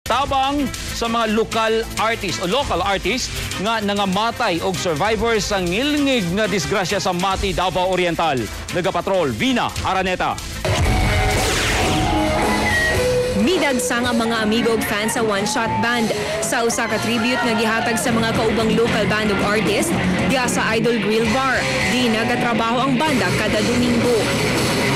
Tabang sa mga local artist nga nangamatay og survivors sa ngilngig nga disgrasya sa Mati, Davao Oriental. Nagapatrol Vina Araneta. Midagsang ang mga amigo ug fans sa One Shot Band sa usa ka tribute nga gihatag sa mga kaubang local band ug artist diha sa Idol Grill Bar. Di nagatrabaho ang banda kada Domingo.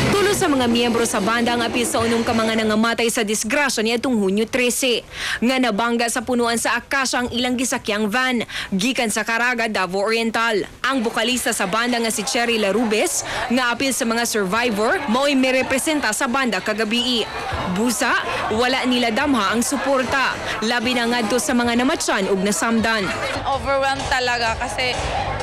Tulo sa mga miyembro sa banda ang apil sa unong ka mga nangamatay sa disgrasya niadtong Hunyo 13 nga nabangga sa punuan sa Akasya ang ilang gisakyang van gikan sa Caraga, Davao Oriental. Ang bokalista sa banda nga si Cherry Larubes nga apil sa mga survivor mao'y merepresenta sa banda kagabi. Busa, wala nila damha ang suporta. Labi na ngadto sa mga namatyan ug nasamdan. Overwhelmed talaga kasi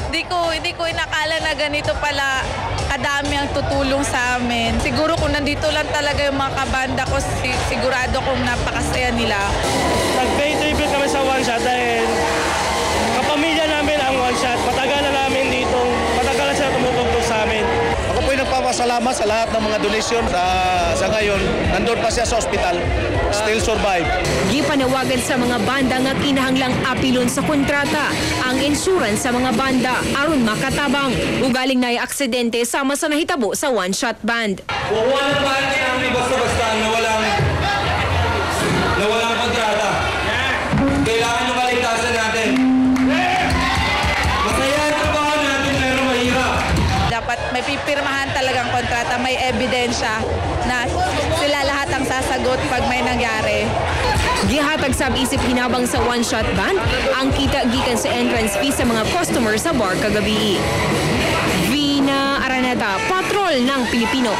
hindi ko inakala na ganito pala kadami ang tutulong sa amin. Siguro kung nandito lang talaga yung mga kabanda ko, sigurado kong napakasaya nila. Nag-pay tribute kami sa One Shot dahil kapamilya namin ang One Shot. Matagal na namin dito, matagal na sila tumutugtog sa amin. Ako po nagpapasalamat sa lahat ng mga donasyon sa ngayon. Nandun pa siya sa ospital. Still survive. Gipanawagan sa mga banda nga kinahanglang apilon sa kontrata ang insurance sa mga banda aron makatabang. Ugaling na aksidente sama sa nahitabo sa One Shot Band. Kukuha ng party namin basta-basta na walang kontrata. Kailangan yung kaligtasan natin. Masaya ang trabaho natin pero mahirap. Dapat may pipirmahan talagang kontrata, may ebidensya na sila lahat ang sasagot pag may nangyari. Gihatag sab isip hinabang sa One Shot Band ang kita gikan sa entrance fee sa mga customer sa bar kagabi. Vina Araneta, Patrol ng Pilipino.